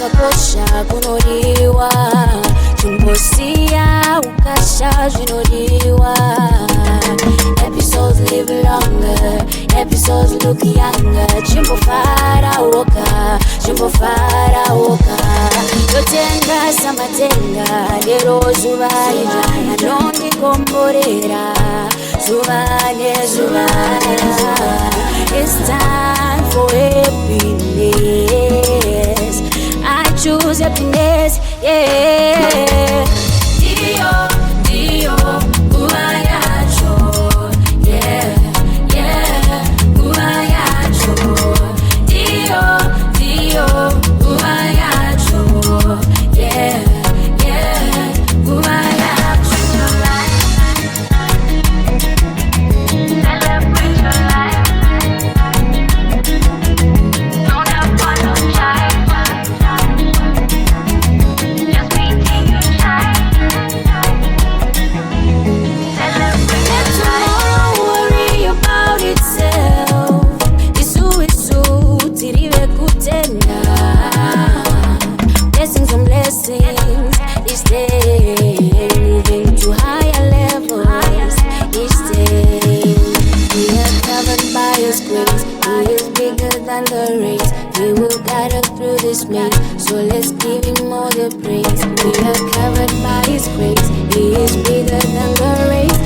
wakakosha kunodiwa, chimbosia ukasha zvinodiwa. Episodes live longer, episodes look younger. Chimbofara woka yotenga samatenga lero zuva ija anondikomborera zuva nezuva. It's time for happiness. I choose happiness, yeah. Dio, Dio, Umayacho, yeah, yeah, Umayacho. Dio, Dio, Umayacho, yeah, yeah, Umayacho. Celebrate your life. Don't apologize. Just be taking your time. Celebrate your life. Tomorrow worry about itself. Isu tirive kutenda. Blessings on blessings each day, moving to higher levels each day. We are covered by His grace. He is bigger than the race. He will guide us through this maze. So let's give Him all the praise. We are covered by His grace. He is bigger than the race.